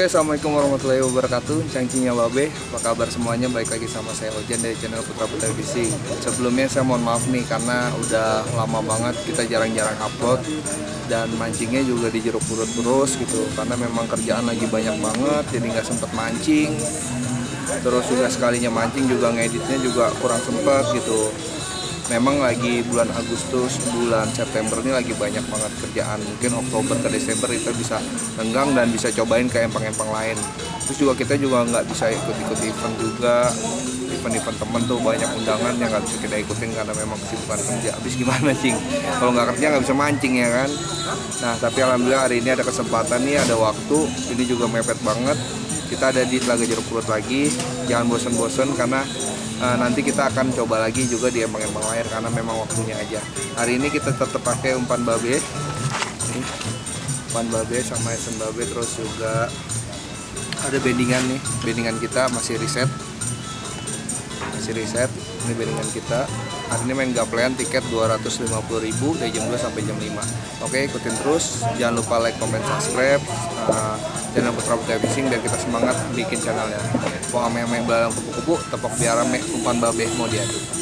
Oke, assalamualaikum warahmatullahi wabarakatuh. Cangcingnya Babe, apa kabar semuanya? Baik lagi sama saya Ojan dari channel Putra Putra Fishing. Sebelumnya saya mohon maaf nih karena udah lama banget kita jarang-jarang upload dan mancingnya juga di jeruk purut terus gitu. Karena memang kerjaan lagi banyak banget, jadi nggak sempet mancing. Terus juga sekalinya mancing juga ngeditnya juga kurang sempet gitu. Memang lagi bulan Agustus, bulan September ini lagi banyak banget kerjaan. Mungkin Oktober ke Desember kita bisa renggang dan bisa cobain ke empang-empang lain. Terus juga kita juga nggak bisa ikut-ikut event juga. Event-event temen tuh banyak undangan yang nggak bisa kita ikutin karena memang kesibukan kerja. Habis gimana cing? Kalau nggak kerja nggak bisa mancing ya kan? Nah tapi alhamdulillah hari ini ada kesempatan nih, ada waktu. Ini juga mepet banget. Kita ada di Telaga Jeruk Purut lagi. Jangan bosen-bosen karena nanti kita akan coba lagi juga di empang-empang lain karena memang waktunya aja. Hari ini kita tetap pakai umpan babe. Ini umpan babe sama esen babe, terus juga ada beddingan nih. Beddingan kita masih riset. Ini beddingan kita. Hari ini main gaplean, tiket 250.000 dari jam 2 sampai jam 5. Oke, ikutin terus. Jangan lupa like, comment, subscribe channel Putra Putra Fishing biar kita semangat bikin channelnya. Wah, ame-ame belalang kupu-kupu, tepok biar rame, umpan babe mau diadu.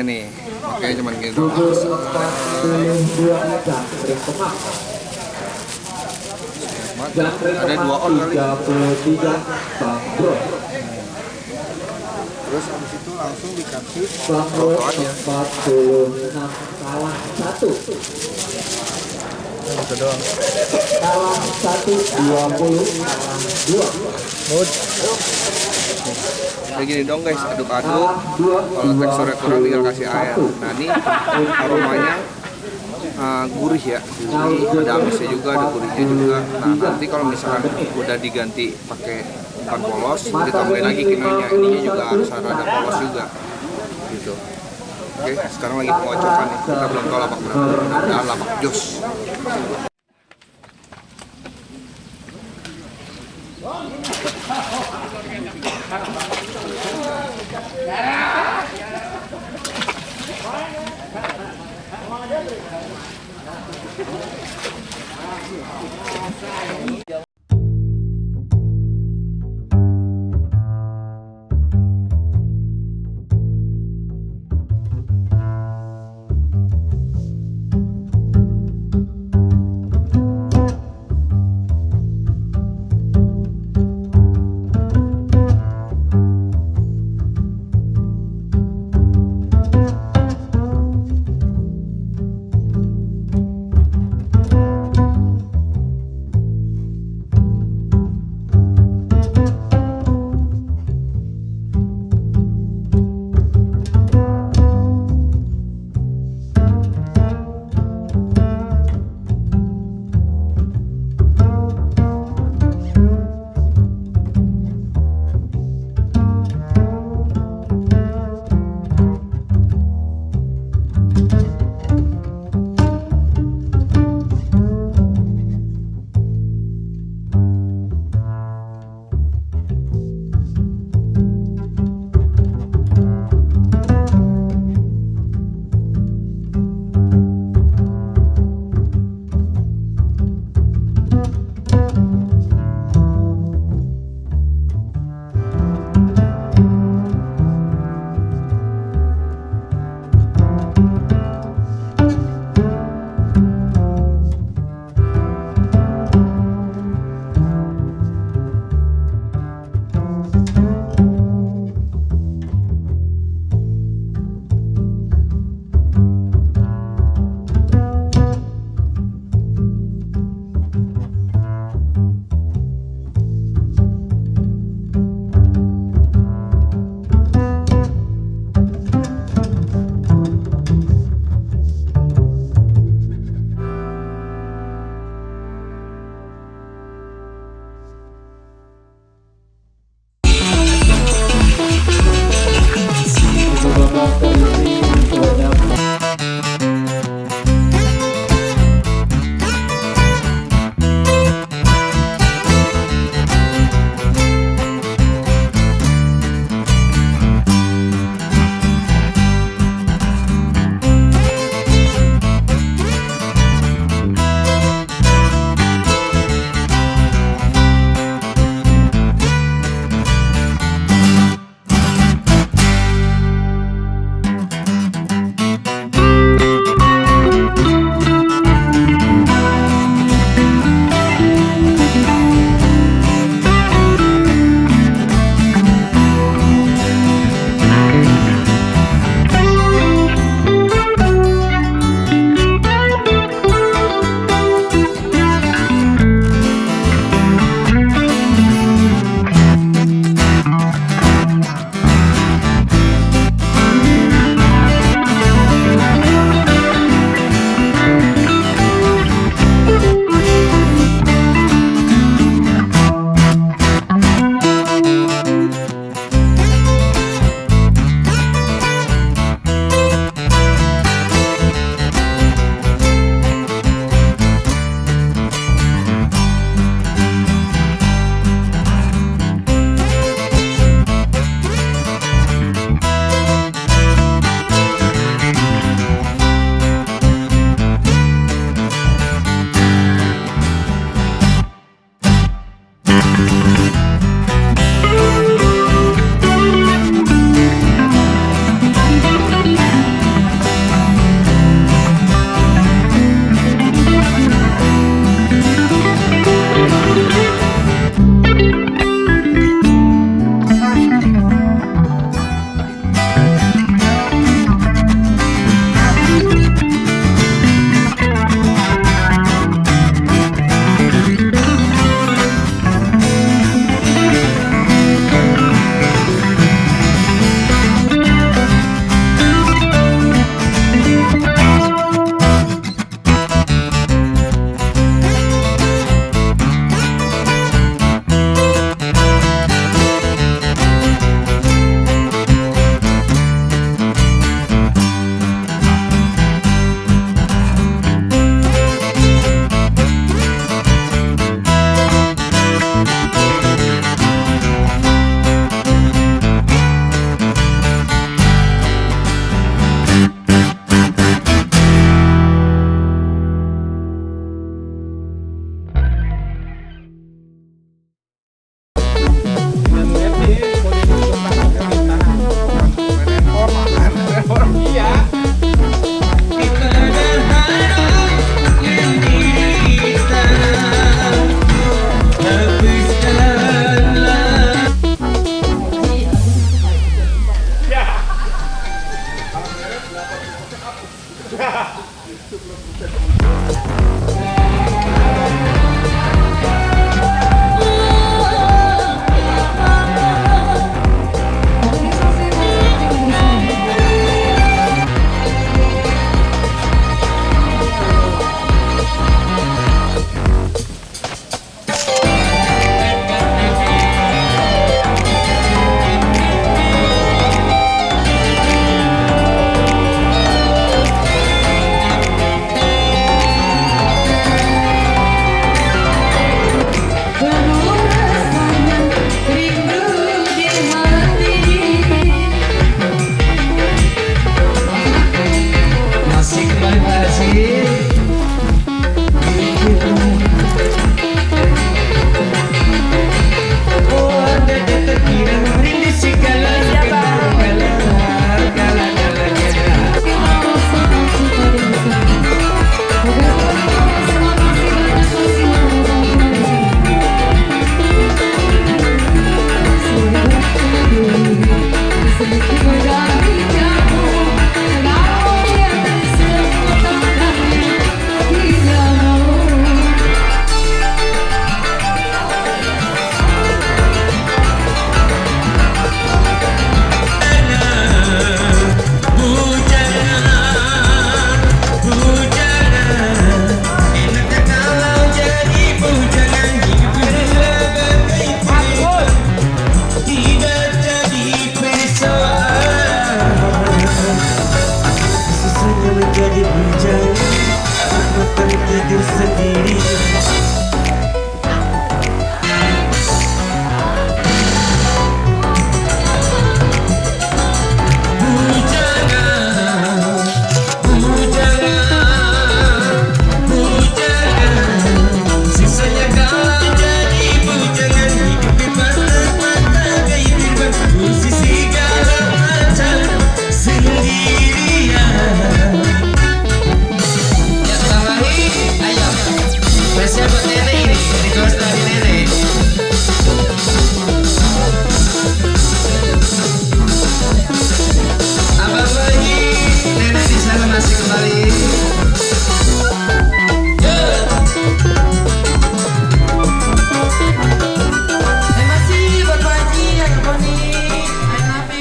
Nih, oke cuman gitu. Ada 2 on kali. Terus habis itu langsung dikasih rotoannya. 1. Itu doang. Kalah 1, 20, 2. Kayak gini dong guys, aduk-aduk. Kalau teksturnya kurang tinggal kasih air. Nah ini aromanya gurih ya, gurih, ada amisnya juga, ada gurihnya juga. Nah nanti kalau misalkan udah diganti pakai umpan polos, ditambahin lagi kinonya, ininya juga harus ada polos juga gitu. Oke, sekarang lagi pengocokan nih, kita belum tahu lapak berapa, mudah-mudahan lapak jos.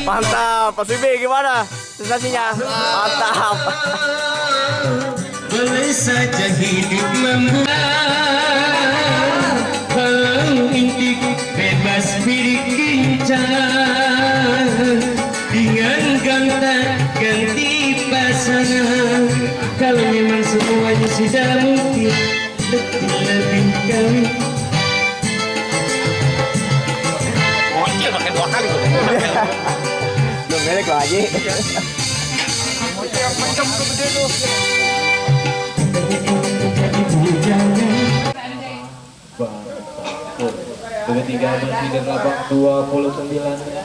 Mantap, Mas Bibi gimana sensasinya? Mantap. Boleh saja hidup membuat kalau intik bebas berbincang dengan gonta ganti pasangan. Kalau memang semuanya sudah mungkin detik lebih kami. Bocil pakai 2 kali tuh. Belum melek loh Haji. Bocil yang mencem tuh gede tuh. Ketiga bersih dan lapang 29,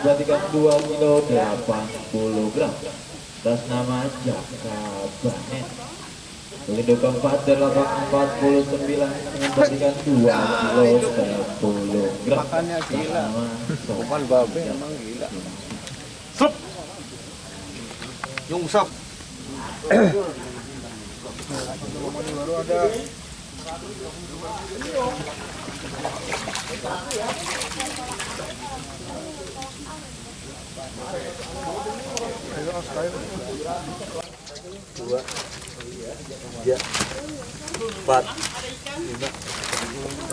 berarti kan 2 kilo 80 gram atas nama Jaka Banet. Begitu keempat dan lapang 49 dengan berarti kan 2 kilo 30 gram Makannya gila. Bukan babe emang gila. Sup. Nyungsap. Baru ada Dua, tiga, 4, 5,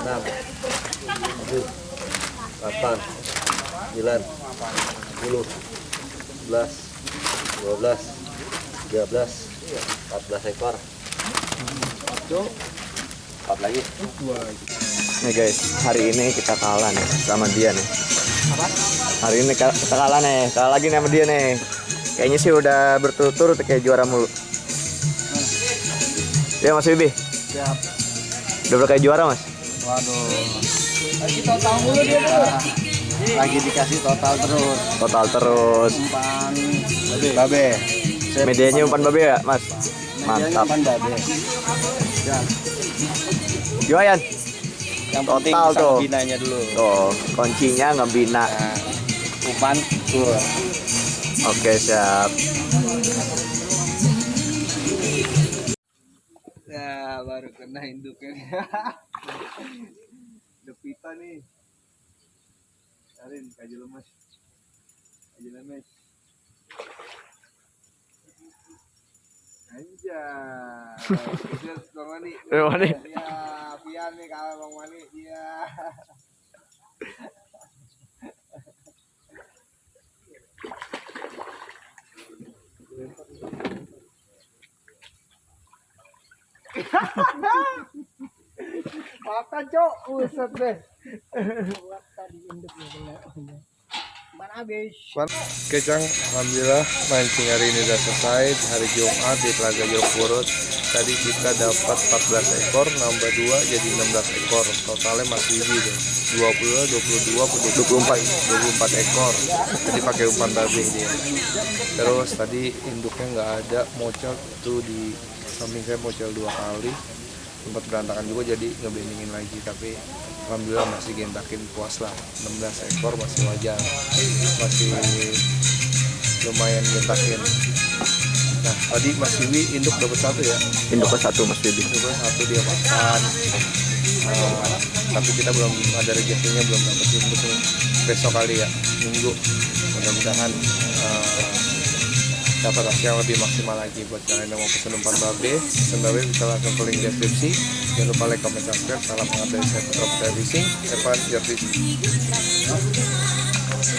6, 7, 8, 9, 10, 11, 12, 13, 14 ekor. 4 lagi. Nih guys, hari ini kita kalah nih sama dia nih. Hari ini kita kalah nih, kalah lagi nih sama dia nih. Kayaknya sih udah berturut-turut kayak juara mulu. Ya Mas Bibi? siap. Udah berkali juara Mas? Waduh. Lagi total mulu dia tuh. Lagi dikasih total terus. Total terus. Umpan babe. Medianya umpan babe ya Mas? Medianya Mantap. umpan babe. Ya. Juayan? Yang penting Total bisa tuh. binanya dulu. Tuh, kuncinya ngebina. Nah, umpan tuh. Oke, siap. Nah, baru kena induknya. Depita nih. Arin, kaji lemes. Kaji lemes. Anjay. Terus Bang Mani. Bang Mani. Ya, Pian nih kalau Bang Mani. Iya. Makan cok, buset deh. Kecang, alhamdulillah mancing hari ini udah selesai. Hari Jumat di Telaga Jeruk Purut. Tadi kita dapat 14 ekor, nambah 2 jadi 16 ekor. Totalnya masih lebih deh. 20, 22, 24 ekor. Jadi pakai umpan babi dia. Terus tadi induknya nggak ada, mocel tuh di samping saya mocel 2 kali. Sempat berantakan juga jadi ngebandingin lagi, tapi alhamdulillah masih gentakin puas lah. 16 ekor masih wajar, masih lumayan gentakin. Nah tadi Mas Wiwi induk dapat 1 ya, Induk ke 1 Mas Bibi. induk 1 dia makan. Tapi kita belum ada rezekinya, belum dapat induk nih. Besok kali ya, minggu mudah-mudahan dapat hasil yang lebih maksimal lagi. Buat kalian yang mau pesen umpan babe bisa langsung ke link deskripsi. Jangan lupa like, comment, subscribe. Salam hangat dari saya Putra Putri Fishing, Evan Jervis.